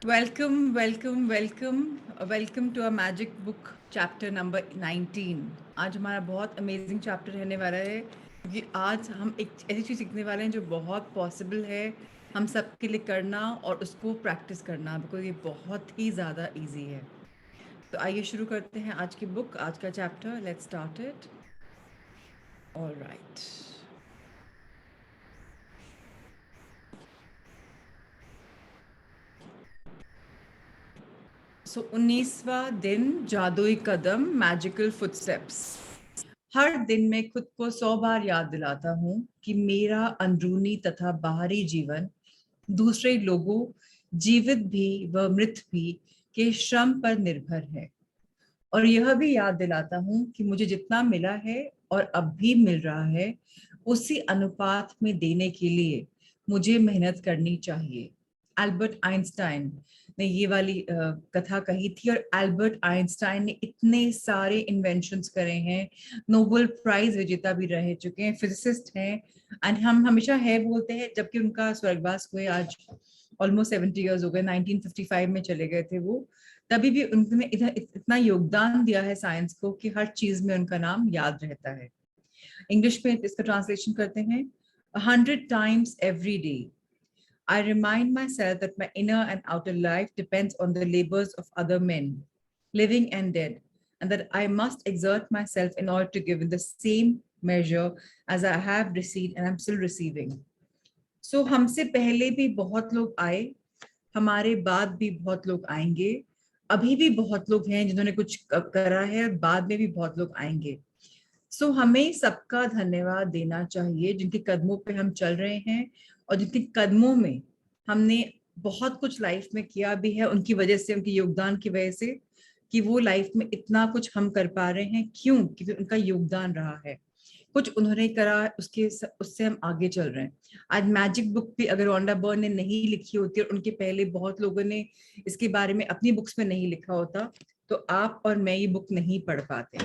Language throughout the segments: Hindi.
Welcome, welcome, welcome, welcome to our magic book chapter number 19. आज हमारा बहुत अमेजिंग चैप्टर रहने वाला है क्योंकि आज हम एक ऐसी चीज़ सीखने वाले हैं जो बहुत पॉसिबल है हम सब के लिए करना और उसको प्रैक्टिस करना, बिकॉज ये बहुत ही ज़्यादा इजी है। तो आइए शुरू करते हैं आज की बुक, आज का chapter. Let's start it. Alright, so 19वां दिन, जादुई कदम, मैजिकल फुटस्टेप्स। हर दिन मैं खुद को 100 बार याद दिलाता हूँ कि मेरा अंदरूनी तथा बाहरी जीवन दूसरे लोगों, जीवित भी व मृत भी, के श्रम पर निर्भर है। और यह भी याद दिलाता हूँ कि मुझे जितना मिला है और अब भी मिल रहा है, उसी अनुपात में देने के लिए मुझे मेहनत करनी चाहिए। एल्बर्ट आइंस्टाइन ने ये वाली कथा कही थी, और एल्बर्ट आइंस्टाइन ने इतने सारे इन्वेंशंस करे हैं, नोबेल प्राइज विजेता भी रह चुके हैं, फिजिसिस्ट हैं। एंड हम हमेशा है बोलते हैं, जबकि उनका स्वर्गवास हुए आज ऑलमोस्ट 70 ईयर्स हो गए, 1955 में चले गए थे वो। तभी भी उन्होंने इधर इतना योगदान दिया है साइंस को कि हर चीज में उनका नाम याद रहता है। इंग्लिश में इसका ट्रांसलेशन करते हैं। 100 times every day I remind myself that my inner and outer life depends on the labors of other men, living and dead, and that I must exert myself in order to give in the same measure as I have received and I'm still receiving. So हमसे पहले भी बहुत लोग आए, हमारे बाद भी बहुत लोग आएंगे, अभी भी बहुत लोग हैं जिन्होंने कुछ करा है, और बाद में भी बहुत लोग आएंगे। सो हमें सबका धन्यवाद देना चाहिए जिनके कदमों पे हम चल रहे हैं, और जिनके कदमों में हमने बहुत कुछ लाइफ में किया भी है, उनकी वजह से, उनके योगदान की वजह से, कि वो लाइफ में इतना कुछ हम कर पा रहे हैं। क्यों? क्योंकि उनका योगदान रहा है, कुछ उन्होंने करा, उससे हम आगे चल रहे हैं। आज मैजिक बुक भी अगर रॉन्डा बर्न ने नहीं लिखी होती और उनके पहले बहुत लोगों ने इसके बारे में अपनी बुक्स में नहीं लिखा होता, तो आप और मैं ये बुक नहीं पढ़ पाते।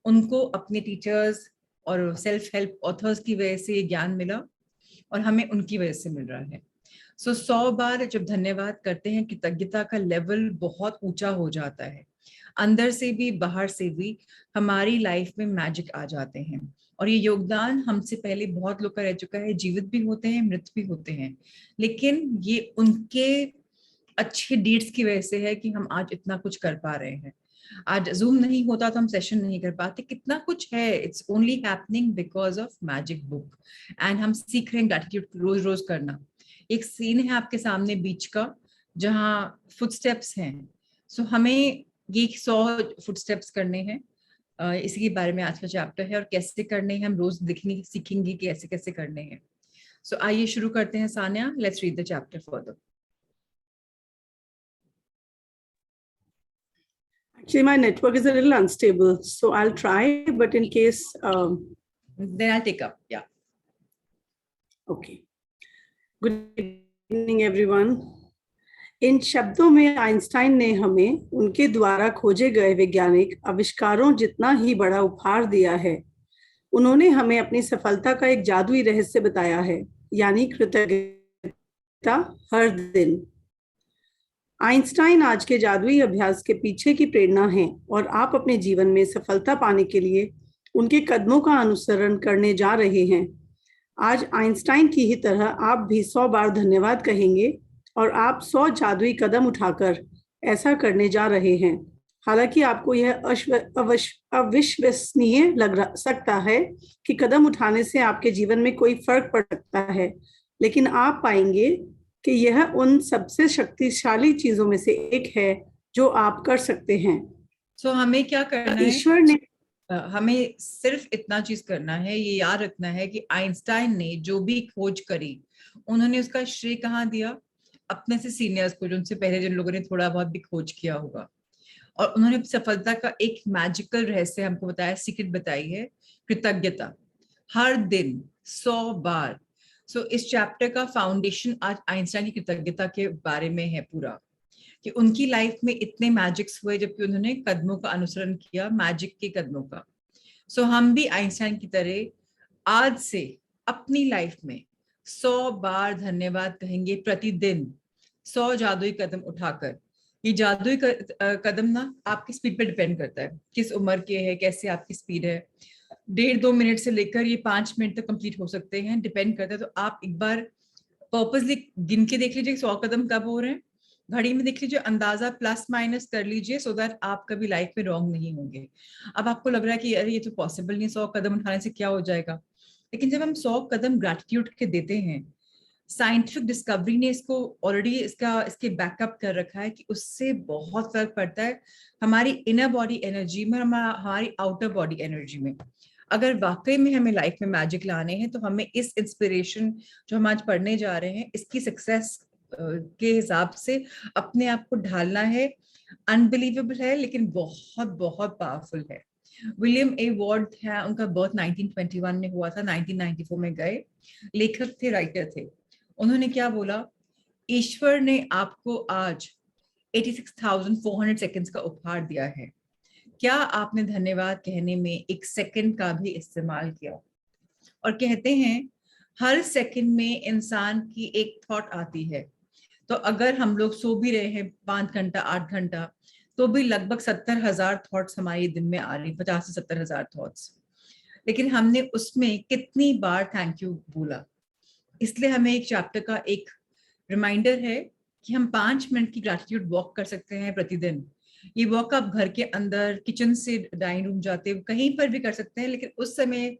उनको अपने टीचर्स और सेल्फ हेल्प ऑथर्स की वजह से ये ज्ञान मिला, और हमें उनकी वजह से मिल रहा है। सो 100 बार जब धन्यवाद करते हैं, कृतज्ञता का लेवल बहुत ऊंचा हो जाता है। अंदर से भी बाहर से भी हमारी लाइफ में मैजिक आ जाते हैं, और ये योगदान हमसे पहले बहुत लोग का रह चुका है, जीवित भी होते हैं, मृत भी होते हैं, लेकिन ये उनके अच्छे डीड्स की वजह से है कि हम आज इतना कुछ कर पा रहे हैं। आज जूम नहीं होता तो हम सेशन नहीं कर पाते, कितना कुछ है। It's only happening because of magic book. And हम सीख रहे हैं ग्रेटिट्यूड रोज रोज करना। एक सीन है आपके सामने बीच का, जहाँ फुटस्टेप्स हैं। सो हमें ये 100 फुटस्टेप्स करने हैं। इसी के बारे में आज का चैप्टर है, और कैसे करने हैं हम रोज देखने सीखेंगे कि कैसे कैसे करने हैं। सो आइए शुरू करते हैं। Sania, let's read the chapter further. Actually, my network is a little unstable, so I'll try, but in case... Then I'll take up, yeah. Okay. Good evening, everyone. इन शब्दों में आइंस्टाइन ने हमें उनके द्वारा खोजे गए वैज्ञानिक आविष्कारों जितना ही बड़ा उपहार दिया है। उन्होंने हमें अपनी सफलता का एक जादुई रहस्य बताया है, यानी कृतज्ञता हर दिन। आइंस्टाइन आज के जादुई अभ्यास के पीछे की प्रेरणा हैं, और आप अपने जीवन में सफलता पाने के लिए उनके कदमों का अनुसरण करने जा रहे हैं। आज आइंस्टाइन की ही तरह आप भी 100 बार धन्यवाद कहेंगे, और आप 100 जादुई कदम उठाकर ऐसा करने जा रहे हैं। हालांकि आपको यह अविश्वसनीय लग सकता है कि कदम उठाने से आपके जीवन में कोई फर्क पड़ सकता है, लेकिन आप पाएंगे कि यह उन सबसे शक्तिशाली चीजों में से एक है जो आप कर सकते हैं। सो हमें क्या करना है? ईश्वर ने हमें सिर्फ इतना चीज करना है, ये याद रखना है कि आइंस्टाइन ने जो भी खोज करी, उन्होंने उसका श्रेय कहाँ दिया? अपने से सीनियर्स को, जो उनसे पहले जिन लोगों ने थोड़ा बहुत भी खोज किया होगा। और उन्होंने सफलता का एक मैजिकल रहस्य हमको बताया, सीक्रेट बताई है, कृतज्ञता हर दिन 100 बार। सो इस चैप्टर का फाउंडेशन आज आइंस्टाइन की कृतज्ञता के बारे में है पूरा, कि उनकी लाइफ में इतने मैजिक्स हुए जबकि उन्होंने कदमों का अनुसरण किया, मैजिक के कदमों का। सो हम भी आइंस्टाइन की तरह आज से अपनी लाइफ में 100 बार धन्यवाद कहेंगे प्रतिदिन। 100 जादुई कदम उठाकर। ये जादुई कदम ना आपकी स्पीड पे डिपेंड करता है, किस उम्र के है, कैसे आपकी स्पीड है। 1.5-2 मिनट से लेकर ये 5 मिनट तक कंप्लीट हो सकते हैं, डिपेंड करता है। तो आप एक बार पर्पसली गिन के देख लीजिए 100 कदम कब हो रहे हैं, घड़ी में देख लीजिए, अंदाजा प्लस माइनस कर लीजिए, सो दैट आप कभी लाइफ में रॉन्ग नहीं होंगे। अब आपको लग रहा है कि अरे ये तो पॉसिबल नहीं, 100 कदम उठाने से क्या हो जाएगा, लेकिन जब हम 100 कदम ग्रेटिट्यूड के देते हैं, साइंटिफिक डिस्कवरी ने इसको ऑलरेडी इसके बैकअप कर रखा है कि उससे बहुत फर्क पड़ता है हमारी इनर बॉडी एनर्जी में, हमारी आउटर बॉडी एनर्जी में। अगर वाकई में हमें लाइफ में मैजिक लाने हैं तो हमें इस इंस्पिरेशन जो हम आज पढ़ने जा रहे हैं इसकी सक्सेस के हिसाब से अपने आप को ढालना है। अनबिलीवेबल है लेकिन बहुत बहुत पावरफुल है। विलियम ए वॉर्ड है, उनका बर्थ 1921 में हुआ था, 1994 में गए। लेखक थे, राइटर थे। उन्होंने क्या बोला, ईश्वर ने आपको आज 86,400 सेकंड्स का उपहार दिया है, क्या आपने धन्यवाद कहने में एक सेकंड का भी इस्तेमाल किया? और कहते हैं हर सेकंड में इंसान की एक थॉट आती है। तो अगर हम लोग सो भी रहे हैं 5 घंटा 8 घंटा, तो भी लगभग 70,000 थॉट्स हमारे दिन में आ रही, 50 से 70,000 थॉट्स। लेकिन हमने उसमें कितनी बार थैंक यू बोला? इसलिए हमें एक चैप्टर का एक रिमाइंडर है कि हम 5 मिनट की ग्रैटिट्यूड वॉक कर सकते हैं प्रतिदिन। ये वॉक आप घर के अंदर, किचन से डाइनिंग रूम जाते कहीं पर भी कर सकते हैं, लेकिन उस समय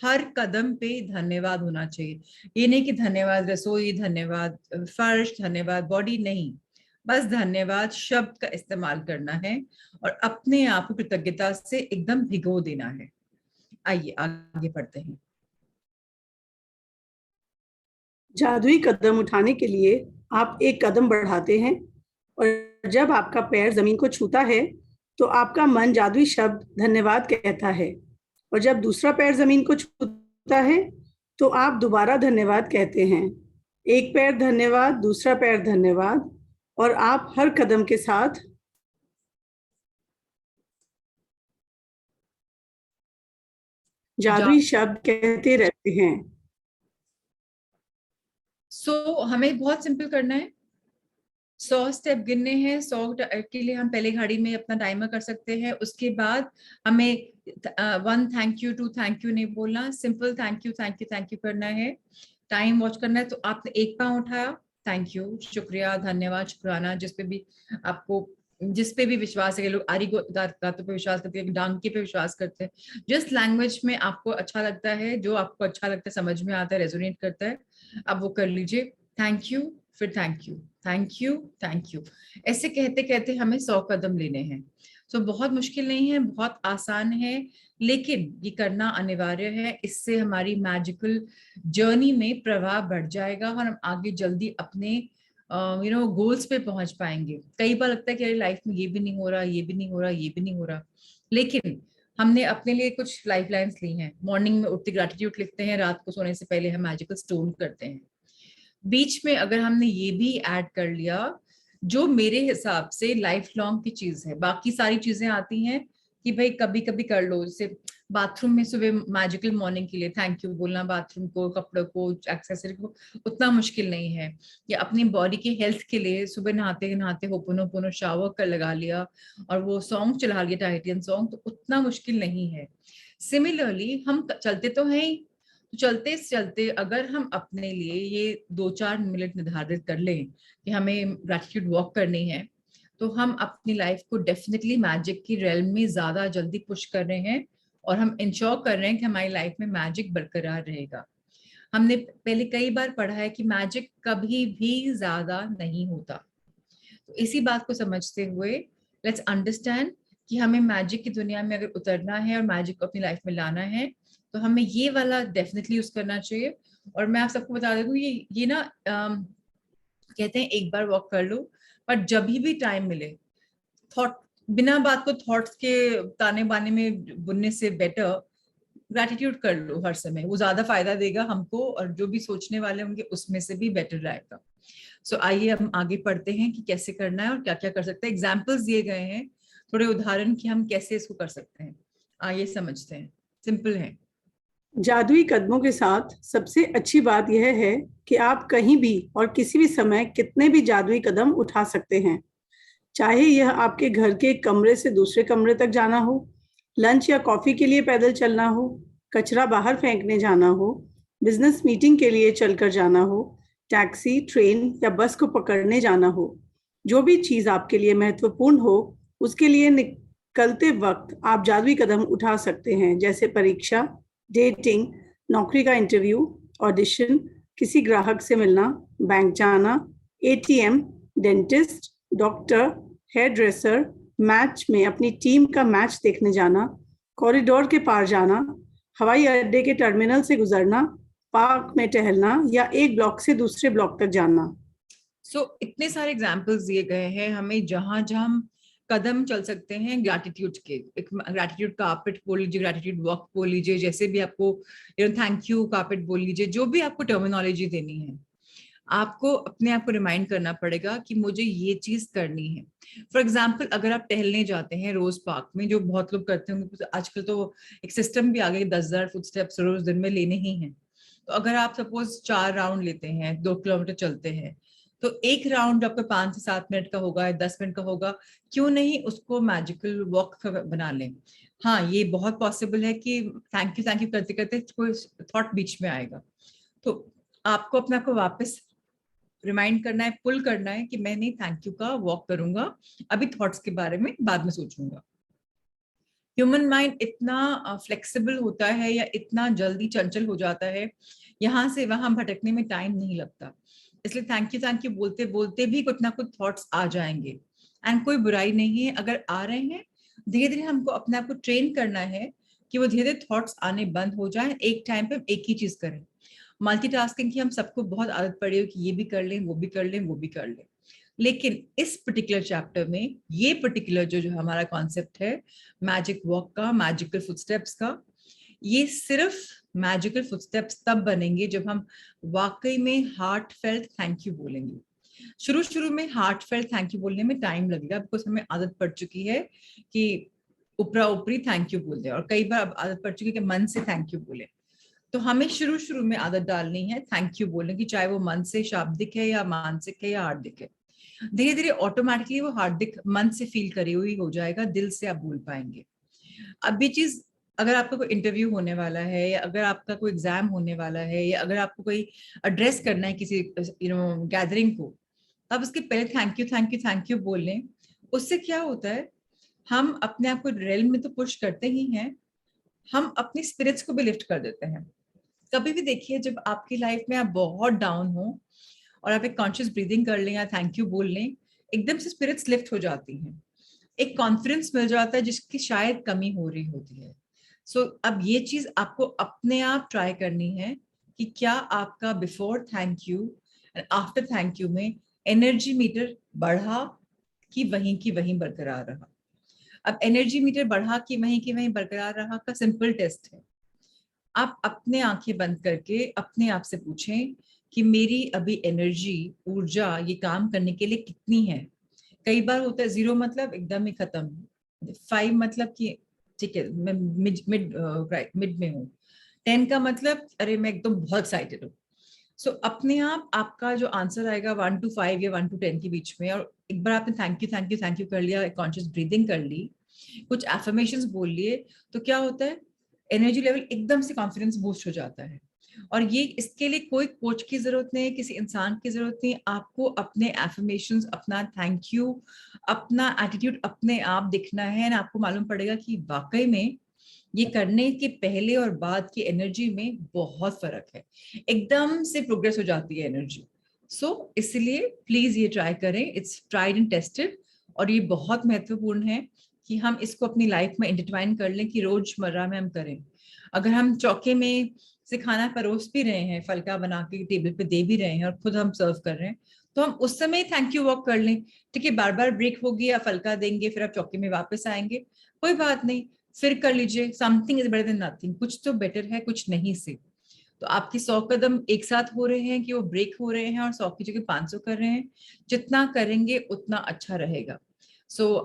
हर कदम पे धन्यवाद होना चाहिए। ये नहीं कि धन्यवाद रसोई, धन्यवाद फर्श, धन्यवाद बॉडी, नहीं, बस धन्यवाद शब्द का इस्तेमाल करना है और अपने आप को कृतज्ञता से एकदम भिगो देना है। आइए आगे बढ़ते हैं। जादुई कदम उठाने के लिए आप एक कदम बढ़ाते हैं और जब आपका पैर जमीन को छूता है तो आपका मन जादुई शब्द धन्यवाद कहता है, और जब दूसरा पैर जमीन को छूता है तो आप दोबारा धन्यवाद कहते हैं। एक पैर धन्यवाद, दूसरा पैर धन्यवाद, और आप हर कदम के साथ जादुई शब्द कहते रहते हैं। हमें बहुत सिंपल करना है, 100 स्टेप गिनने हैं। 100 के लिए हम पहले घड़ी में अपना टाइमर कर सकते हैं। उसके बाद हमें 1 थैंक यू, 2 थैंक यू नहीं बोलना, simple thank you thank you thank you करना है। टाइम वॉच करना है। तो आपने एक पाँव उठाया, थैंक यू, शुक्रिया, धन्यवाद, शुक्राना, जिस पे भी विश्वास है। लोग आरी गातों पे विश्वास करते हैं, डांके पे विश्वास करते हैं। जिस लैंग्वेज में आपको अच्छा लगता है, जो आपको अच्छा लगता है, समझ में आता है, रेजोनेट करता है, अब वो कर लीजिए। थैंक यू, फिर thank you, thank you, thank you, ऐसे कहते कहते हमें 100 कदम लेने हैं। बहुत मुश्किल नहीं है, बहुत आसान है, लेकिन ये करना अनिवार्य है। इससे हमारी मैजिकल जर्नी में प्रवाह बढ़ जाएगा और हम आगे जल्दी अपने गोल्स पे पहुंच पाएंगे। कई बार लगता है कि अरे लाइफ में ये भी नहीं हो रहा, ये भी नहीं हो रहा, ये भी नहीं हो रहा, लेकिन हमने अपने लिए कुछ लाइफ लाइन्स ली हैं। मॉर्निंग में उठते ग्रेटिट्यूड लिखते हैं, रात को सोने से पहले हम मैजिकल स्टोन करते हैं। बीच में अगर हमने ये भी ऐड कर लिया, जो मेरे हिसाब से लाइफ लॉन्ग की चीज है, बाकी सारी चीजें आती हैं कि भाई कभी कभी कर लो। जैसे बाथरूम में सुबह मैजिकल मॉर्निंग के लिए थैंक यू बोलना, बाथरूम को, कपड़ों को, एक्सेसरी को, उतना मुश्किल नहीं है। या अपनी बॉडी के हेल्थ के लिए सुबह नहाते नहाते होपोनोपोनो शावर कर लगा लिया और वो सॉन्ग चला लिया, टाइटियन सॉन्ग, तो उतना मुश्किल नहीं है। सिमिलरली हम चलते तो हैं, तो चलते चलते अगर हम अपने लिए ये 2-4 मिनट निर्धारित कर लें कि हमें ग्रैटिट्यूड वॉक करनी है, तो हम अपनी लाइफ को डेफिनेटली मैजिक की रेल्म में ज्यादा जल्दी पुश कर रहे हैं और हम इंश्योर कर रहे हैं कि हमारी लाइफ में मैजिक बरकरार रहेगा। हमने पहले कई बार पढ़ा है कि मैजिक कभी भी ज्यादा नहीं होता। तो इसी बात को समझते हुए लेट्स अंडरस्टैंड कि हमें मैजिक की दुनिया में अगर उतरना है और मैजिक को अपनी लाइफ में लाना है, तो हमें ये वाला डेफिनेटली यूज करना चाहिए। और मैं आप सबको बता दूं, ये ना कहते हैं एक बार वॉक कर लो, पर जब भी टाइम मिले, थॉट, बिना बात को थॉट्स के ताने बाने में बुनने से बेटर ग्रैटिट्यूड कर लो हर समय। वो ज्यादा फायदा देगा हमको, और जो भी सोचने वाले होंगे उसमें से भी बेटर रहेगा। आइए हम आगे पढ़ते हैं कि कैसे करना है और क्या क्या कर सकते हैं। एग्जाम्पल्स दिए गए हैं, थोड़े उदाहरण कि हम कैसे इसको कर सकते हैं। आइए समझते हैं, सिंपल है। जादुई कदमों के साथ सबसे अच्छी बात यह है कि आप कहीं भी और किसी भी समय कितने भी जादुई कदम उठा सकते हैं, चाहे यह आपके घर के एक कमरे से दूसरे कमरे तक जाना हो, लंच या कॉफी के लिए पैदल चलना हो, कचरा बाहर फेंकने जाना हो, बिजनेस मीटिंग के लिए चलकर जाना हो, टैक्सी, ट्रेन या बस को पकड़ने जाना हो। जो भी चीज आपके लिए महत्वपूर्ण हो, उसके लिए निकलते वक्त आप जादुई कदम उठा सकते हैं, जैसे परीक्षा, डेटिंग, नौकरी का इंटरव्यू, ऑडिशन, किसी ग्राहक से मिलना, बैंक जाना, ATM, dentist, doctor, hairdresser, match में अपनी टीम का मैच देखने जाना, कॉरिडोर के पार जाना, हवाई अड्डे के टर्मिनल से गुजरना, पार्क में टहलना या एक ब्लॉक से दूसरे ब्लॉक तक जाना। इतने सारे एग्जाम्पल्स दिए गए हैं हमें जहां जहां हम कदम चल सकते हैं ग्रैटिट्यूड के। एक ग्रैटिट्यूड कार्पेट बोल लीजिए, ग्रैटिट्यूड वॉक बोल लीजिए, जैसे भी आपको थैंक यू कार्पेट बोल लीजिए, जो भी आपको टर्मिनोलॉजी देनी है, आपको अपने आप को रिमाइंड करना पड़ेगा कि मुझे ये चीज करनी है। फॉर एग्जाम्पल, अगर आप टहलने जाते हैं रोज पार्क में, जो बहुत लोग करते होंगे, आजकल तो एक सिस्टम भी आ गया 10,000 फुट स्टेप्स रोज दिन में लेने ही हैं। तो अगर आप सपोज 4 राउंड लेते हैं, 2 किलोमीटर चलते हैं, तो एक राउंड आपका 5 से 7 मिनट का होगा या 10 मिनट का होगा। क्यों नहीं उसको मैजिकल वॉक बना लें। हाँ, ये बहुत पॉसिबल है कि थैंक यू करते करते कोई थॉट बीच में आएगा, तो आपको अपने आप को वापस रिमाइंड करना है, पुल करना है कि मैं नहीं, थैंक यू का वॉक करूंगा, अभी थॉट्स के बारे में बाद में सोचूंगा। ह्यूमन माइंड इतना फ्लेक्सिबल होता है या इतना जल्दी चंचल हो जाता है, यहाँ से वहां भटकने में टाइम नहीं लगता। इसलिए थैंक यू बोलते बोलते भी कुछ ना कुछ थॉट्स आ जाएंगे। एंड कोई बुराई नहीं है अगर आ रहे हैं। धीरे धीरे हमको अपने आप को ट्रेन करना है कि वो धीरे धीरे थॉट्स आने बंद हो जाए, एक टाइम पे एक ही चीज करें। मल्टीटास्किंग की हम सबको बहुत आदत पड़ी है कि ये भी कर लें, वो भी कर लें, वो भी कर लें। लेकिन इस पर्टिकुलर चैप्टर में ये पर्टिकुलर जो हमारा कॉन्सेप्ट है मैजिक वॉक का, मैजिकल फुटस्टेप्स का, ये सिर्फ मैजिकल फुटस्टेप्स तब बनेंगे जब हम वाकई में हार्ट फेल्ट थैंक यू बोलेंगे। शुरू शुरू में हार्ट फेल्ट थैंक यू बोलने में टाइम लगेगा, बिकॉज हमें आदत पड़ चुकी है कि ऊपरा ऊपरी थैंक यू बोलते हैं, और कई बार आदत पड़ चुकी है कि मन से थैंक यू बोले। तो हमें शुरू शुरू में आदत डालनी है थैंक यू बोलने की, चाहे वो मन से शाब्दिक है या मानसिक है या हार्दिक है। धीरे धीरे ऑटोमेटिकली वो हार्दिक मन से फील करे हुई हो जाएगा, दिल से आप बोल पाएंगे। अब ये चीज, अगर आपका कोई इंटरव्यू होने वाला है, या अगर आपका कोई एग्जाम होने वाला है, या अगर आपको कोई एड्रेस करना है किसी गैदरिंग को, अब उसके पहले थैंक यू बोल लें। उससे क्या होता है, हम अपने आप को रेल में तो पुश करते ही हैं, हम अपनी स्पिरिट्स को भी लिफ्ट कर देते हैं। कभी भी देखिए, जब आपकी लाइफ में आप बहुत डाउन हो और आप एक कॉन्शियस ब्रीदिंग कर लें या थैंक यू बोल लें, एकदम से स्पिरिट्स लिफ्ट हो जाती हैं, एक कॉन्फिडेंस मिल जाता है जिसकी शायद कमी हो रही होती है। अब ये चीज आपको अपने आप ट्राई करनी है कि क्या आपका before thank you and after thank you में एनर्जी मीटर बढ़ा कि वहीं की वहीं बरकरार रहा। अब एनर्जी मीटर बढ़ा कि वहीं की वहीं बरकरार रहा का सिंपल टेस्ट है। आप अपने आंखें बंद करके अपने आप से पूछें कि मेरी अभी एनर्जी, ऊर्जा ये काम करने के लिए कितनी है। कई बार होता है 0 मतलब एकदम ही खत्म, 5 मतलब कि ठीक है मैं मिड मिड मिड में हूँ, 10 का मतलब अरे मैं एकदम बहुत एक्साइटेड हूँ। अपने आप आपका जो आंसर आएगा 1 to 5 या 1 to 10 के बीच में, और एक बार आपने थैंक यू कर लिया, कॉन्शियस ब्रीदिंग कर ली, कुछ एफर्मेशंस बोल लिए, तो क्या होता है, एनर्जी लेवल एकदम से कॉन्फिडेंस बूस्ट हो जाता है। और ये इसके लिए कोई कोच की जरूरत नहीं है, किसी इंसान की जरूरत नहीं, आपको अपने एफर्मेशंस, अपना थैंक यू, अपना एटीट्यूड अपने आप दिखना है, ना आपको मालूम पड़ेगा कि वाकई में ये करने के पहले और बाद की एनर्जी में बहुत फर्क है, एकदम से प्रोग्रेस हो जाती है एनर्जी। इसलिए प्लीज ये ट्राई करें, इट्स ट्राइड एंड टेस्टेड, और ये बहुत महत्वपूर्ण है कि हम इसको अपनी लाइफ में इंटरट्वाइन कर लें, कि रोजमर्रा में हम करें। अगर हम चौके में से खाना परोस भी रहे हैं, फलका बना के टेबल पे दे भी रहे हैं और खुद हम सर्व कर रहे हैं, तो हम उस समय थैंक यू वॉक कर लें। ठीक है, बार बार ब्रेक होगी या फलका देंगे फिर आप चौके में वापस आएंगे, कोई बात नहीं, फिर कर लीजिए। Something is better than nothing, कुछ तो बेटर है कुछ नहीं से। तो आपकी 100 कदम एक साथ हो रहे हैं कि वो ब्रेक हो रहे हैं और 100 की जगह 500 कर रहे हैं, जितना करेंगे उतना अच्छा रहेगा।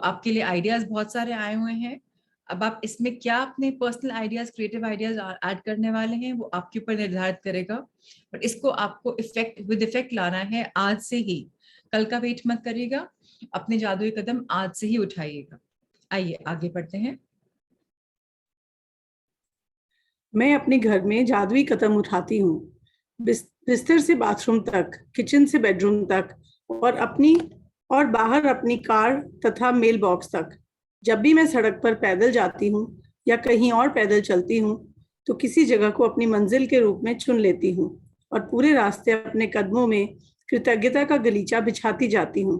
आपके लिए आइडियाज बहुत सारे आए हुए हैं, अब आप इसमें क्या अपने personal ideas, creative ideas add करने वाले हैं वो आपके ऊपर निर्धारित करेगा, बट इसको आपको विद इफेक्ट लाना है आज से ही। कल का वेट मत करिएगा, अपने जादुई कदम आज से ही उठाइएगा। आइए आगे बढ़ते हैं। मैं अपने घर में जादुई कदम उठाती हूँ, बिस्तर से बाथरूम तक, किचन से बेडरूम तक, और बाहर अपनी कार तथा मेल बॉक्स तक। जब भी मैं सड़क पर पैदल जाती हूँ या कहीं और पैदल चलती हूँ, तो किसी जगह को अपनी मंजिल के रूप में चुन लेती हूँ और पूरे रास्ते अपने कदमों में कृतज्ञता का गलीचा बिछाती जाती हूँ।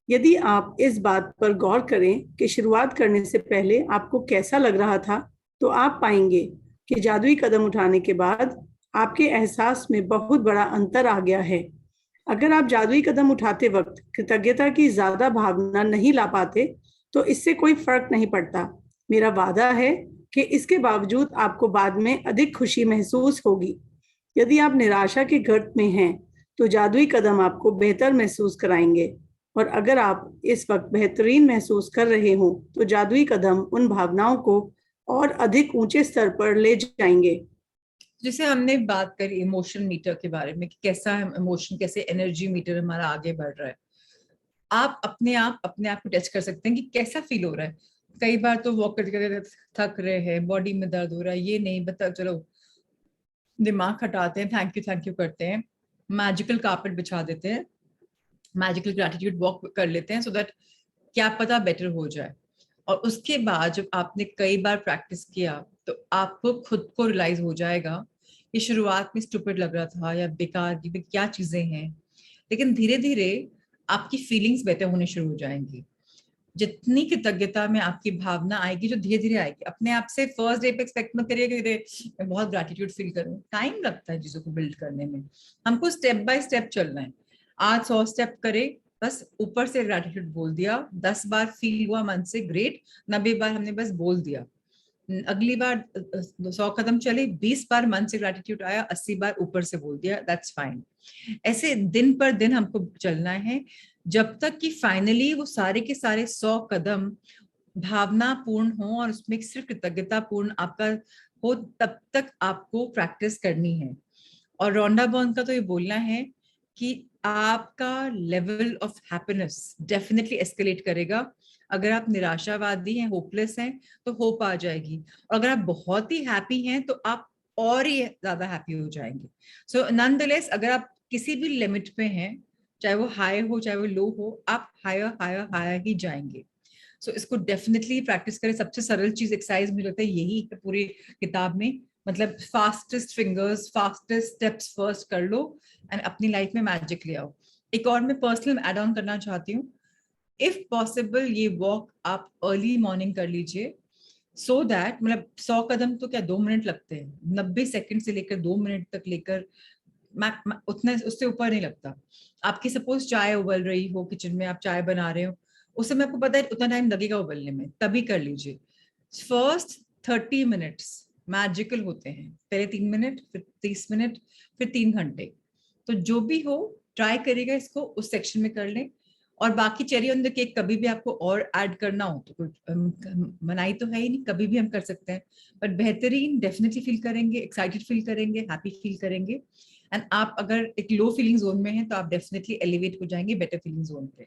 यदि आप इस बात पर गौर करें कि शुरुआत करने से पहले आपको कैसा लग रहा था, तो आप पाएंगे कि जादुई कदम उठाने के बाद आपके एहसास में बहुत बड़ा अंतर आ गया है। अगर आप जादुई कदम उठाते वक्त कृतज्ञता की ज्यादा भावना नहीं ला पाते, तो इससे कोई फर्क नहीं पड़ता। मेरा वादा है कि इसके बावजूद आपको बाद में अधिक खुशी महसूस होगी। यदि आप निराशा के गर्त में हैं, तो जादुई कदम आपको बेहतर महसूस कराएंगे, और अगर आप इस वक्त बेहतरीन महसूस कर रहे हो, तो जादुई कदम उन भावनाओं को और अधिक ऊंचे स्तर पर ले जाएंगे। जैसे हमने बात करी इमोशन मीटर के बारे में कि कैसा इमोशन, कैसे एनर्जी मीटर हमारा आगे बढ़ रहा है। आप अपने आप को टेस्ट कर सकते हैं कि कैसा फील हो रहा है। कई बार तो वॉक करते करते थक रहे हैं, बॉडी में दर्द हो रहा है, ये नहीं बता, चलो दिमाग हटाते हैं, थैंक यू करते हैं, मैजिकल कारपेट बिछा देते हैं, मैजिकल ग्रैटिट्यूड वॉक कर लेते हैं, सो दैट क्या पता बेटर हो जाए। और उसके बाद जब आपने कई बार प्रैक्टिस किया, तो आपको खुद को रियलाइज हो जाएगा कि शुरुआत में स्टूपिड लग रहा था या बेकार की क्या चीजें हैं, लेकिन धीरे धीरे आपकी फीलिंग्स बेटर होने शुरू हो जाएंगी। जितनी कृतज्ञता में आपकी भावना आएगी, जो धीरे धीरे आएगी, अपने आप से फर्स्ट डे पे एक्सपेक्ट मत करिए कि मैं बहुत ग्रैटिट्यूड फील करूं। टाइम लगता है चीजों को बिल्ड करने में, हमको स्टेप बाय स्टेप चलना है। आज 100 स्टेप करे, बस ऊपर से ग्रैटिट्यूड बोल दिया, 10 बार फील हुआ मन से, ग्रेट। 90 बार हमने बस बोल दिया। अगली बार 100 कदम चले, 20 बार मन से ग्रैटिट्यूड आया, 80 बार ऊपर से बोल दिया, दैट्स फाइन। ऐसे दिन पर दिन हमको चलना है, जब तक कि फाइनली वो सारे के सारे 100 कदम भावनापूर्ण हो और उसमें सिर्फ कृतज्ञता पूर्ण आपका हो, तब तक आपको प्रैक्टिस करनी है। और रोंडा बॉर्न का तो ये बोलना है कि आपका level of happiness definitely escalate करेगा। अगर आप निराशावादी हैं, होपलेस हैं, तो होप आ जाएगी, और अगर आप बहुत ही हैप्पी हैं, तो आप और ही ज्यादा हैप्पी हो जाएंगे। सो नॉनदलेस, अगर आप किसी भी लिमिट पे हैं, चाहे वो हाई हो चाहे वो लो हो, आप हायर हायर हायर ही जाएंगे। सो इसको डेफिनेटली प्रैक्टिस करें। सबसे सरल चीज एक्सरसाइज मुझे लगता है यही है पूरी किताब में, मतलब fastest fingers, fastest steps first कर लो एंड अपनी लाइफ में मैजिक ले आओ। एक और मैं पर्सनल एड ऑन करना चाहती हूँ, इफ पॉसिबल ये वॉक आप अर्ली मॉर्निंग कर लीजिए, सो दैट मतलब 100 कदम तो क्या 2 मिनट लगते हैं, 90 सेकंड से लेकर 2 मिनट तक लेकर उतना, उससे ऊपर नहीं लगता। आपकी सपोज चाय उबल रही हो, किचन में आप चाय बना रहे हो, उस समय आपको पता है उतना टाइम लगेगा उबलने में, तभी कर लीजिए। फर्स्ट 30 मिनट्स मैजिकल होते हैं, पहले 3 मिनट, फिर 30 मिनट, फिर 3 घंटे। तो जो भी हो ट्राई करिएगा, इसको उस सेक्शन में कर लें। और बाकी चेरी ऑन द केक कभी भी आपको और ऐड करना हो तो कोई मनाही तो है ही नहीं, कभी भी हम कर सकते हैं। बट बेहतरीन डेफिनेटली फील करेंगे, एक्साइटेड फील करेंगे, हैप्पी फील करेंगे। एंड आप अगर एक लो फीलिंग जोन में हैं, तो आप डेफिनेटली एलिवेट हो जाएंगे बेटर फीलिंग जोन पे।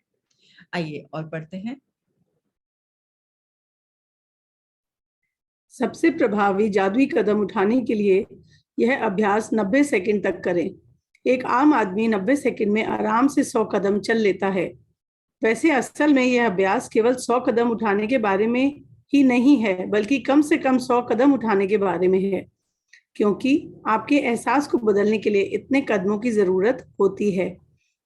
आइए और पढ़ते हैं। सबसे प्रभावी जादुई कदम उठाने के लिए यह अभ्यास 90 सेकंड तक करें। एक आम आदमी 90 सेकंड में आराम से 100 कदम चल लेता है। वैसे असल में यह अभ्यास केवल 100 कदम उठाने के बारे में ही नहीं है, बल्कि कम से कम 100 कदम उठाने के बारे में है, क्योंकि आपके एहसास को बदलने के लिए इतने कदमों की जरूरत होती है।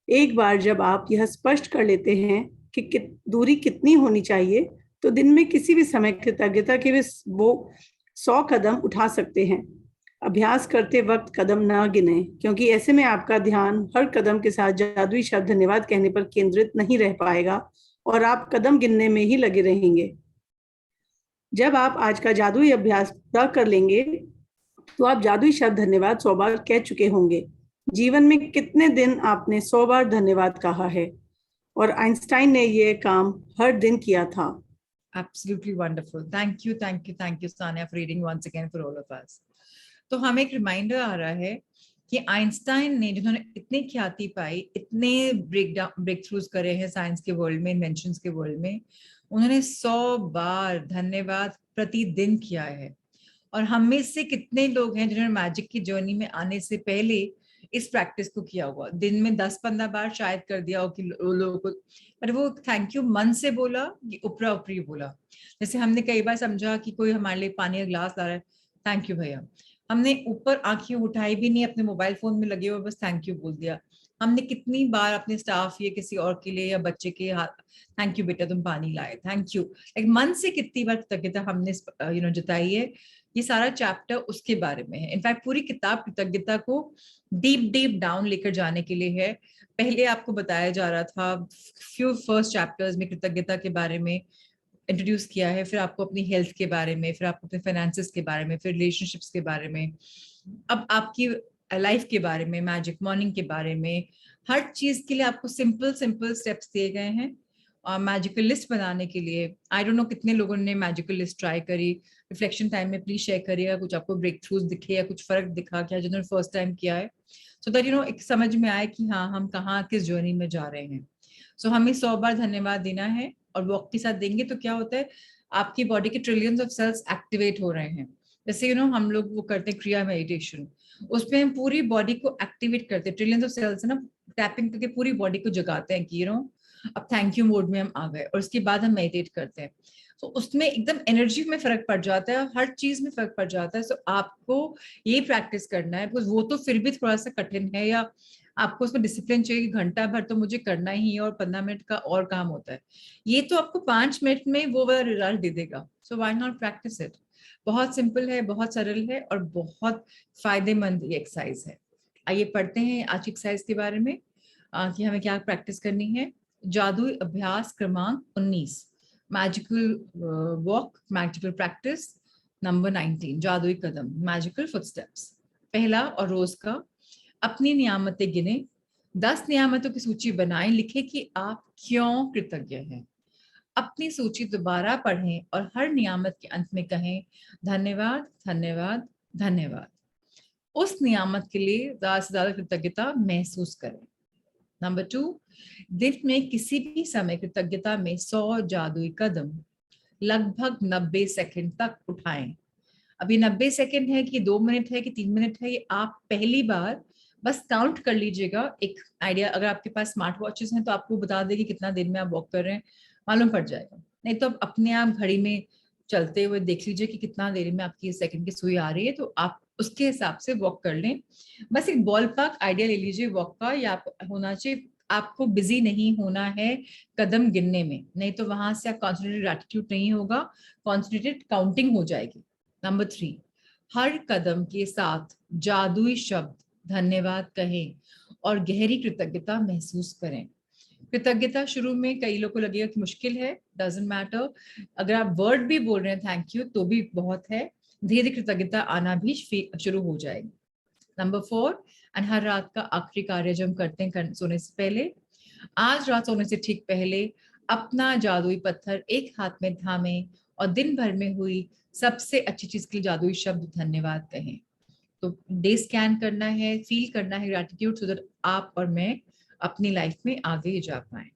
एक बार जब आप यह स्पष्ट कर लेते हैं कि दूरी कितनी होनी चाहिए, तो दिन में किसी भी समय कृतज्ञता के वो 100 कदम उठा सकते हैं। अभ्यास करते वक्त कदम न गिने, क्योंकि ऐसे में आपका ध्यान हर कदम के साथ जादुई शब्द धन्यवाद कहने पर केंद्रित नहीं रह पाएगा और आप कदम गिनने में ही लगे रहेंगे। जब आप आज का जादुई अभ्यास पूरा कर लेंगे, तो आप जादुई शब्द धन्यवाद 100 बार कह चुके होंगे। जीवन में कितने दिन आपने 100 बार धन्यवाद कहा है? और आइंस्टाइन ने यह काम हर दिन किया था। Absolutely wonderful. Thank you, thank you, thank you, Sania, for reading once again for all of us. तो हमें एक रिमाइंडर आ रहा है कि आइंस्टाइन ने, जिन्होंने इतनी ख्याति पाई, इतने ब्रेक थ्रूज करे हैं साइंस के वर्ल्ड में, इन्वेंशंस के वर्ल्ड में, उन्होंने 100 बार धन्यवाद प्रतिदिन किया है। और हम में से कितने लोग हैं जिन्होंने मैजिक की जर्नी में आने से पहले इस प्रैक्टिस को किया हुआ, दिन में 10-15 बार शायद कर दिया हो कि लोगों को, पर वो थैंक यू मन से बोला कि ऊपरा ऊपरी बोला। जैसे हमने कई बार समझा कि कोई हमारे लिए पानी का ग्लास ला रहा है, थैंक यू भैया, हमने ऊपर आंखें उठाई भी नहीं, अपने मोबाइल फोन में लगे हुए बस थैंक यू बोल दिया। हमने कितनी बार अपने स्टाफ या किसी और के लिए या बच्चे के हाथ, थैंक यू बेटा तुम पानी लाए, थैंक यू, लाइक मन से कितनी बार कृतज्ञता हमने जताई है। ये सारा चैप्टर उसके बारे में है। इनफैक्ट पूरी किताब कृतज्ञता को डीप डीप डाउन लेकर जाने के लिए है। पहले आपको बताया जा रहा था फ्यू फर्स्ट चैप्टर्स में कृतज्ञता के बारे में इंट्रोड्यूस किया है, फिर आपको अपनी हेल्थ के बारे में, फिर आपको अपने फाइनेंसेस के बारे में, फिर रिलेशनशिप्स के बारे में, अब आपकी लाइफ के बारे में, मैजिक मॉर्निंग के बारे में, हर चीज के लिए आपको सिंपल सिंपल स्टेप्स दिए गए हैं। मैजिकल लिस्ट बनाने के लिए आई डोंट नो कितने लोगों ने मैजिकल लिस्ट ट्राई करी, रिफ्लेक्शन टाइम में प्लीज शेयर करिएगा कुछ आपको ब्रेक थ्रूज दिखे या कुछ फर्क दिखा क्या जिन्होंने फर्स्ट टाइम किया है, सो दैट एक समझ में आए कि हाँ हम कहाँ किस जर्नी में जा रहे हैं। सो हमें 100 बार धन्यवाद देना है, और वॉक के साथ देंगे तो क्या होता है, आपकी बॉडी के ट्रिलियंस ऑफ सेल्स एक्टिवेट हो रहे हैं। जैसे हम लोग वो करते हैं क्रिया मेडिटेशन, उसमें हम पूरी बॉडी को एक्टिवेट करते हैं, ट्रिलियंस ऑफ सेल्स ना टैपिंग करके पूरी बॉडी को जगाते हैं कि अब थैंक यू मोड में हम आ गए, और उसके बाद हम मेडिटेट करते हैं। तो उसमें एकदम एनर्जी में फर्क पड़ जाता है, हर चीज में फर्क पड़ जाता है। सो आपको ये प्रैक्टिस करना है, बिकॉज वो तो फिर भी थोड़ा सा कठिन है, या आपको उसमें डिसिप्लिन चाहिए कि घंटा भर तो मुझे करना ही है और 15 मिनट का और काम होता है। ये तो आपको 5 मिनट में वो वाला रिजल्ट दे देगा। So why not practice it. बहुत सिंपल है, बहुत सरल है, और बहुत फायदेमंद ये एक्सरसाइज है। आइए पढ़ते हैं आज की एक्सरसाइज के बारे में, कि हमें क्या प्रैक्टिस करनी है। जादुई अभ्यास क्रमांक 19, magical walk, magical practice number 19, जादुई कदम, मैजिकल फुटस्टेप्स। पहला और रोज का, अपनी नियामतें गिने, 10 नियामतों की सूची बनाएं, लिखे कि आप क्यों कृतज्ञ हैं। अपनी सूची दोबारा पढ़ें और हर नियामत के अंत में कहें धन्यवाद, धन्यवाद, धन्यवाद। उस नियामत के लिए ज्यादा से ज्यादा कृतज्ञता महसूस करें। नंबर 2, दिन में किसी भी समय कृतज्ञता में 100 जादुई कदम लगभग 90 सेकंड तक उठाएं। अभी 90 सेकंड है कि 2 मिनट है कि 3 मिनट है, ये आप पहली बार बस काउंट कर लीजिएगा। एक आइडिया, अगर आपके पास स्मार्ट वॉचेस हैं तो आपको बता देगी कितना देर में आप वॉक कर रहे हैं, मालूम पड़ जाएगा। नहीं तो आप अपने आप घड़ी में चलते हुए देख लीजिए कि कितना देर में आपकी सेकंड की सुई आ रही है, तो आप उसके हिसाब से वॉक कर लें। बस एक बॉल पार्क आइडिया ले लीजिए वॉक का, या होना चाहिए, आपको बिजी नहीं होना है कदम गिनने में, नहीं तो वहां से आप कॉन्सेंट्रेटेड एटीट्यूड नहीं होगा, कॉन्सेंट्रेटेड काउंटिंग हो जाएगी। नंबर 3, हर कदम के साथ जादुई शब्द धन्यवाद कहें और गहरी कृतज्ञता महसूस करें। कृतज्ञता शुरू में कई लोगों को लगेगा कि मुश्किल है, डजंट मैटर, अगर आप वर्ड भी बोल रहे हैं थैंक यू तो भी बहुत है, धीरे धीरे कृतज्ञता आना भी शुरू हो जाएगी। नंबर 4, एंड हर रात का आखिरी कार्य जो हम करते हैं सोने से पहले, आज रात सोने से ठीक पहले अपना जादुई पत्थर एक हाथ में थामे और दिन भर में हुई सबसे अच्छी चीज के लिए जादुई शब्द धन्यवाद कहें। तो डे स्कैन करना है, फील करना है ग्रैटिट्यूड, सो दैट आप और मैं अपनी लाइफ में आगे जा पाए।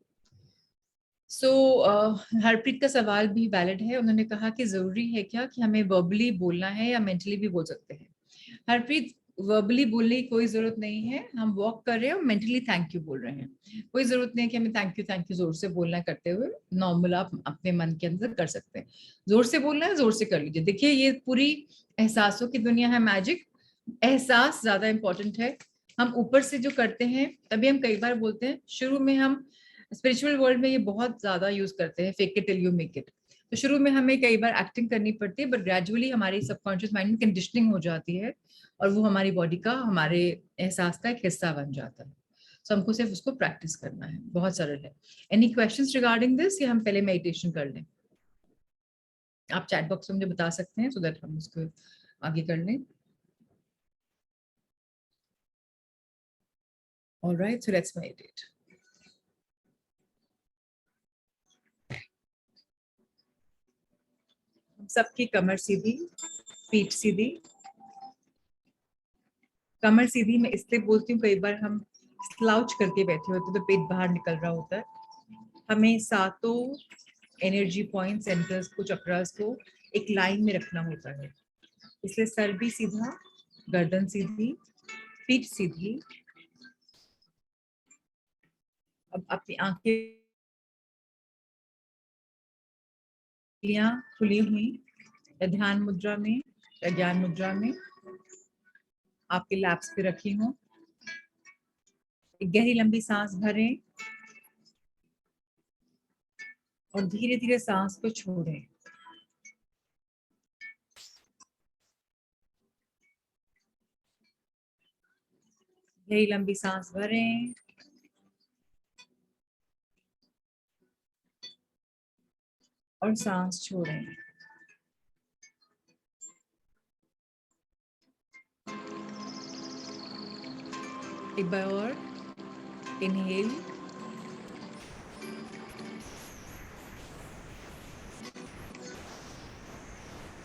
सो हरप्रीत का सवाल भी वैलिड है, उन्होंने कहा कि जरूरी है क्या कि हमें वर्बली बोलना है या मेंटली भी बोल सकते हैं। हरप्रीत, वर्बली बोलने की कोई जरूरत नहीं है, हम वॉक कर रहे हैं और मेंटली थैंक यू बोल रहे हैं, कोई जरूरत नहीं है कि हमें थैंक यू जोर से बोलना है करते हुए, नॉर्मल आप अपने मन के अंदर कर सकते हैं। जोर से बोलना है जोर से कर लीजिए। देखिए ये पूरी एहसासों की दुनिया है, मैजिक एहसास ज्यादा इंपॉर्टेंट है। हम ऊपर से जो करते हैं तभी हम कई बार बोलते हैं, शुरू में हम स्पिरिचुअल वर्ल्ड में ये बहुत ज्यादा यूज करते हैं, fake it till you make it. तो शुरू में हमें कई बार एक्टिंग करनी पड़ती है, बट ग्रेजुअली हमारी सबकॉन्शियस माइंड में कंडीशनिंग हो जाती है और वो हमारी बॉडी का, हमारे एहसास का एक हिस्सा बन जाता है। तो हमको सिर्फ उसको प्रैक्टिस करना है, बहुत सरल है। एनी क्वेश्चंस रिगार्डिंग दिस, या हम पहले मेडिटेशन कर लें? आप चैट बॉक्स में मुझे बता सकते हैं, सो दैट हम उसको आगे कर लें। All right, so let's meditate. सबकी कमर सीधी, पीठ सीधी। कमर सीधी मैं इसलिए बोलती हूँ, कई बार हम स्लाउच करके बैठे होते तो पेट बाहर निकल रहा होता है। हमें सातों एनर्जी पॉइंट सेंटर्स को, चक्रास को एक लाइन में रखना होता है। इसलिए सर भी सीधा, गर्दन सीधी, पीठ सीधी। अब अपनी आंखें खुली हुई, या ध्यान मुद्रा में या ज्ञान मुद्रा में आपके लैप्स पे रखी हूँ। एक गहरी लंबी सांस भरें और धीरे धीरे सांस को छोड़ें। गहरी लंबी सांस भरें और सांस छोड़ें। एक बार और, inhale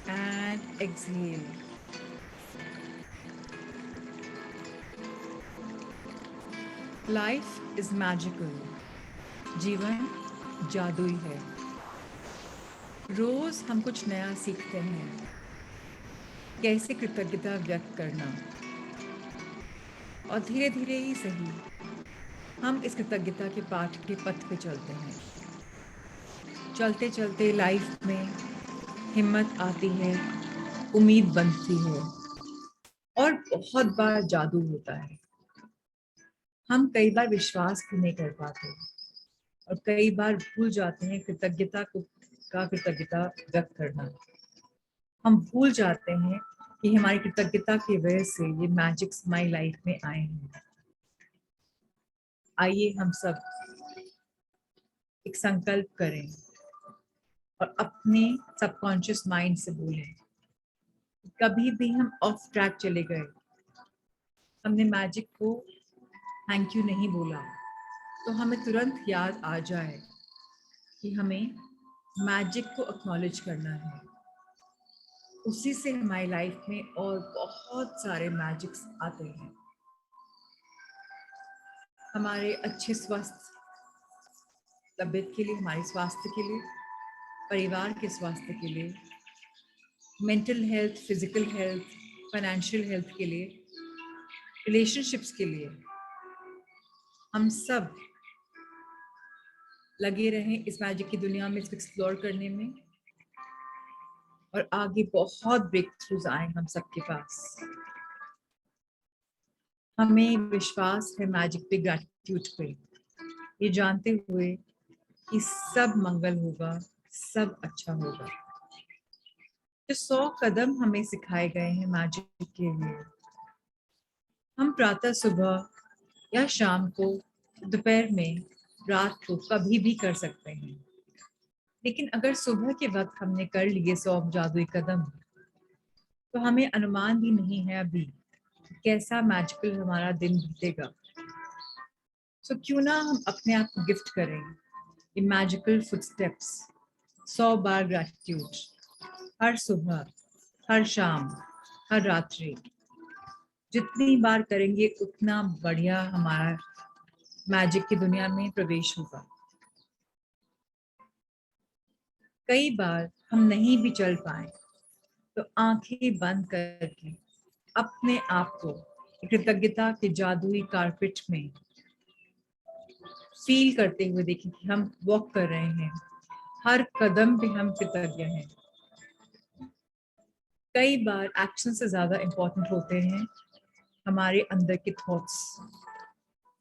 and exhale. Life is magical, जीवन जादुई है। रोज हम कुछ नया सीखते हैं, कैसे कृतज्ञता व्यक्त करना, और धीरे धीरे ही सही हम इस कृतज्ञता के पाठ के पथ पे चलते हैं। चलते चलते लाइफ में हिम्मत आती है, उम्मीद बनती है, और बहुत बार जादू होता है। हम कई बार विश्वास भी नहीं कर पाते और कई बार भूल जाते हैं कृतज्ञता व्यक्त करना। हम भूल जाते हैं कि हमारी कृतज्ञता की वजह से ये मैजिक्स हमारी लाइफ में आए हैं। आइए हम सब एक संकल्प करें और अपने सबकॉन्शियस माइंड से बोलें, कभी भी हम ऑफ ट्रैक चले गए, हमने मैजिक को थैंक यू नहीं बोला, तो हमें तुरंत याद आ जाए कि हमें मैजिक को एक्नॉलेज करना है। उसी से हमारी लाइफ में और बहुत सारे मैजिक्स आते हैं। हमारे अच्छे स्वस्थ तबीयत के लिए, हमारे स्वास्थ्य के लिए, परिवार के स्वास्थ्य के लिए, mental health, physical health, financial health के लिए, रिलेशनशिप्स के लिए, हम सब लगे रहें इस मैजिक की दुनिया में, इसको एक्सप्लोर करने में, और आगे बहुत ब्रेक थ्रूज आए हम सबके पास। हमें विश्वास है मैजिक पे, ग्रैटिट्यूड पे, ये जानते हुए कि सब मंगल होगा, सब अच्छा होगा। जो 100 कदम हमें सिखाए गए हैं मैजिक के लिए, हम प्रातः सुबह या शाम को, दोपहर में, रात को कभी भी कर सकते हैं। लेकिन अगर सुबह के वक्त हमने कर लिए 100 जादुई कदम, तो हमें अनुमान भी नहीं है अभी कैसा मैजिकल हमारा दिन बीतेगा। सो क्यों ना हम अपने आप को गिफ्ट करें ये मैजिकल फुटस्टेप्स, 100 बार ग्रैटिट्यूड, हर सुबह, हर शाम, हर रात्रि। जितनी बार करेंगे उतना बढ़िया हमारा मैजिक की दुनिया में प्रवेश होगा। कई बार हम नहीं भी चल पाए तो आंखें बंद करके अपने आप को कृतज्ञता के जादुई कारपेट में फील करते हुए देखें कि हम वॉक कर रहे हैं, हर कदम पे हम कृतज्ञ हैं। कई बार एक्शन से ज्यादा इम्पोर्टेंट होते हैं हमारे अंदर के थॉट्स।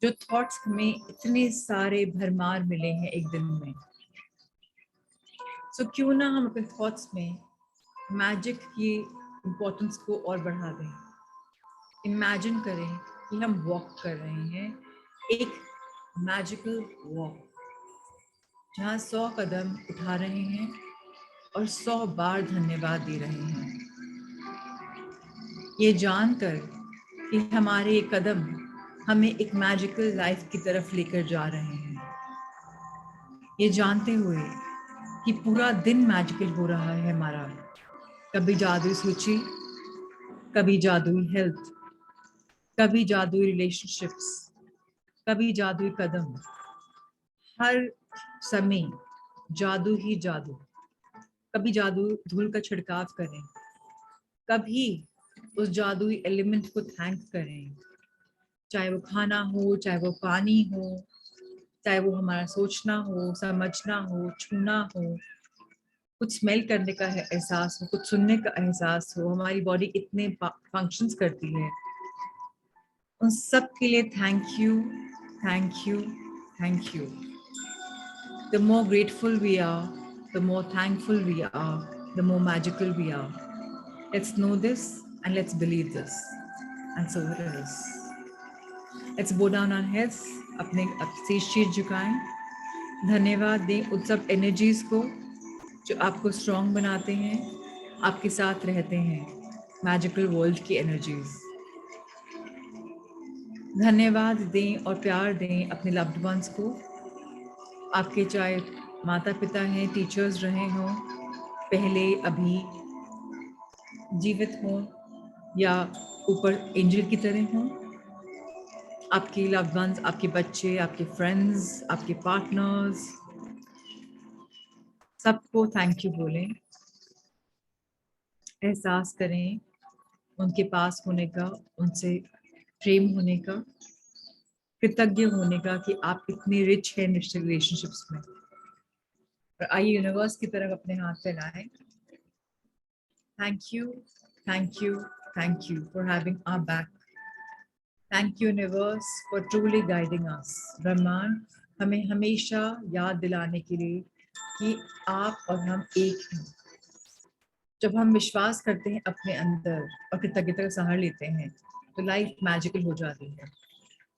जो थॉट्स हमें इतने सारे भरमार मिले हैं एक दिन में, सो क्यों ना हम अपने थॉट्स में मैजिक की इम्पोर्टेंस को और बढ़ा दें। इमेजिन करें कि हम वॉक कर रहे हैं, एक मैजिकल वॉक, जहाँ 100 कदम उठा रहे हैं और 100 बार धन्यवाद दे रहे हैं, ये जानकर कि हमारे ये कदम हमें एक मैजिकल लाइफ की तरफ लेकर जा रहे हैं। ये जानते हुए कि पूरा दिन मैजिकल हो रहा है हमारा। कभी जादुई सूची, कभी जादुई हेल्थ, कभी जादुई रिलेशनशिप्स, कभी जादुई कदम। हर समय जादू ही जादू। कभी जादू धूल का छिड़काव करें, कभी उस जादुई एलिमेंट को थैंक करें, चाहे वो खाना हो, चाहे वो पानी हो, चाहे वो हमारा सोचना हो, समझना हो, छूना हो, कुछ स्मेल करने का एहसास हो, कुछ सुनने का एहसास हो। हमारी बॉडी इतने फंक्शंस करती है, उन सब के लिए thank you, thank you, thank you. The more grateful we are, the more thankful we are, the more magical we are. Let's know this and let's believe this. And so it is. Let's bow down our heads, अपने शीश झुकाएं, धन्यवाद दें उन सब एनर्जीज को जो आपको स्ट्रॉन्ग बनाते हैं, आपके साथ रहते हैं, मैजिकल वर्ल्ड की एनर्जीज। धन्यवाद दें और प्यार दें अपने लव्ड वंस को, आपके चाहे माता पिता हैं, टीचर्स रहे हों, पहले अभी जीवित हों या ऊपर एंजल की तरह हों, आपके लव्ड वंस, आपके बच्चे, आपके फ्रेंड्स, आपके पार्टनर्स, सबको थैंक यू बोलें। एहसास करें उनके पास होने का, उनसे प्रेम होने का, कृतज्ञ होने का कि आप इतने रिच हैं रिलेशनशिप्स में। और आइए यूनिवर्स की तरफ अपने हाथ फैलाएं। Thank you, thank you, thank you for having our back. Thank you universe for truly guiding us. ब्रह्मांड हमें हमेशा याद दिलाने के लिए कि आप और हम एक हैं। जब हम विश्वास करते हैं अपने अंदर और कृतज्ञता का सहारा लेते हैं तो लाइफ मैजिकल हो जाती है।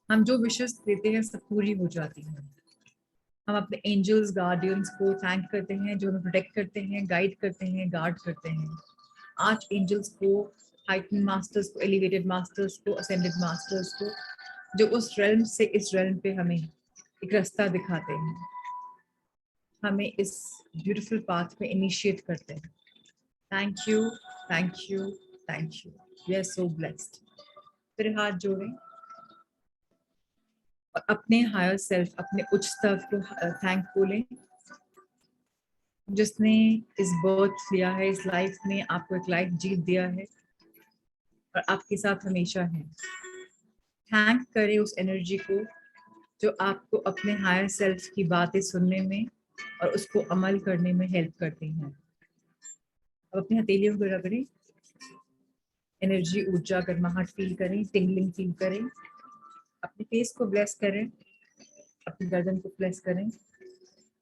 हम जो विशेष देते हैं सब पूरी हो जाती है। हम अपने एंजल्स गार्डियंस को थैंक करते हैं जो हमें प्रोटेक्ट करते हैं, गाइड करते हैं, गार्ड करते हैं। आर्च एंजल्स को, हाइटन मास्टर्स को, एलिवेटेड मास्टर्स को, असेंडेड मास्टर्स को, जो उस रेल्म से इस रेल्म पे हमें एक रास्ता दिखाते हैं, हमें इस ब्यूटीफुल पाथ में इनिशिएट करते हैं। Thank you, thank you, thank you. We are so blessed. फिर हाथ जोड़ें और अपने हायर सेल्फ, अपने उच्च स्तर को थैंक बोलें, जिसने इस बर्थ लिया है, इस लाइफ में आपको एक लाइफ जीत दिया है और आपके साथ हमेशा है। थैंक करें उस एनर्जी को जो आपको अपने हायर सेल्फ की बातें सुनने में और उसको अमल करने में हेल्प करती हैं। अब अपनी हथेलियों को रगड़ें, एनर्जी, ऊर्जा, गर्माहट फील करें, टिंगलिंग फील करें। अपने फेस को ब्लेस करें, अपनी गर्दन को ब्लेस करें,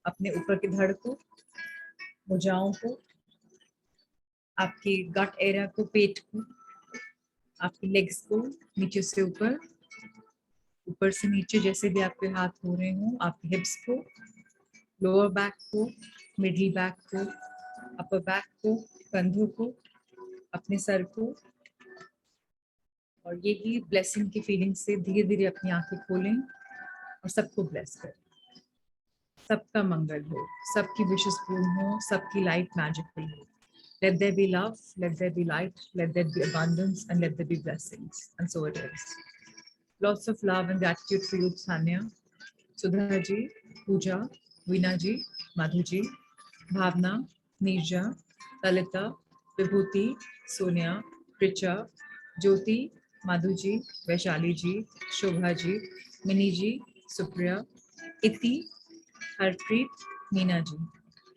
अपने ऊपर के धड़ को, भुजाओं को, आपके गट एरिया को, पेट को, आपकी लेग्स को, नीचे से ऊपर, ऊपर से नीचे, जैसे भी आपके हाथ हो रहे हो, आपके हिप्स को, लोअर बैक को, मिडिल बैक को, अपर बैक को, कंधों को, अपने सर को। और यही ब्लेसिंग की फीलिंग से धीरे धीरे अपनी आंखें खोलें और सबको ब्लेस करें। सबका मंगल हो, सबकी विशेष पूर्ण हो, सबकी लाइफ मैजिकल हो। Let there be love, let there be light, let there be abundance, and let there be blessings. And so it is. Lots of love and gratitude for you, Tanya, Sudha ji, Pooja, Veena ji, Madhu ji, Bhavna, Neerja, Lalita, Vibhuti, Sonia, Richa, Jyoti, Madhu ji, Vaishali ji, Shobha ji, Mini ji, Supriya, Iti, Harpreet, Meena ji.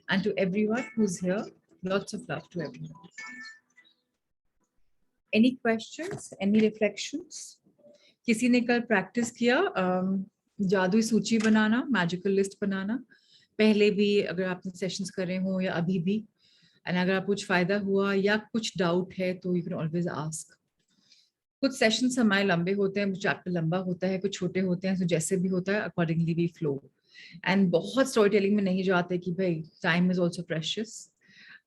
And to everyone who's here, lots of love to everyone. Any questions? Any reflections? किसी ने कल प्रैक्टिस किया जादुई सूची बनाना, मैजिकल लिस्ट बनाना? पहले भी अगर आपने सेशंस करे हो या अभी भी, एंड अगर आप कुछ फायदा हुआ या कुछ डाउट है तो यू कैन ऑलवेज आस्क। कुछ सेशंस हमारे लंबे होते हैं, कुछ चैप्टर लंबा होता है, कुछ छोटे होते हैं, तो जैसे भी होता है अकॉर्डिंगली वी फ्लो। एंड बहुत स्टोरी टेलिंग में नहीं जाते कि भाई टाइम इज ऑल्सो प्रेशियस।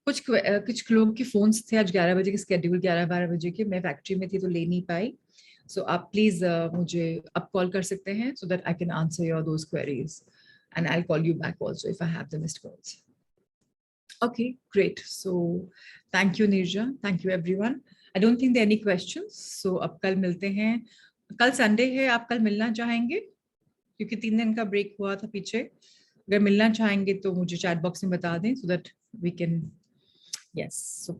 कुछ लोगों के फोन्स थे आज 11 बजे के स्केड्यूल, 11-12 बजे के, मैं फैक्ट्री में थी तो ले नहीं पाई। सो आप प्लीज मुझे अब कॉल कर सकते हैं so that I can answer your those queries and I will call you back also if I have the missed calls. Okay, great. So thank you, Nirja. Thank you, everyone. I don't think there are any questions. So अब कल मिलते हैं. कल संडे है, आप कल मिलना चाहेंगे? क्योंकि 3 दिन का ब्रेक हुआ था पीछे. अगर मिलना चाहेंगे तो मुझे चैट बॉक्स में बता दें so that we can. Yes. So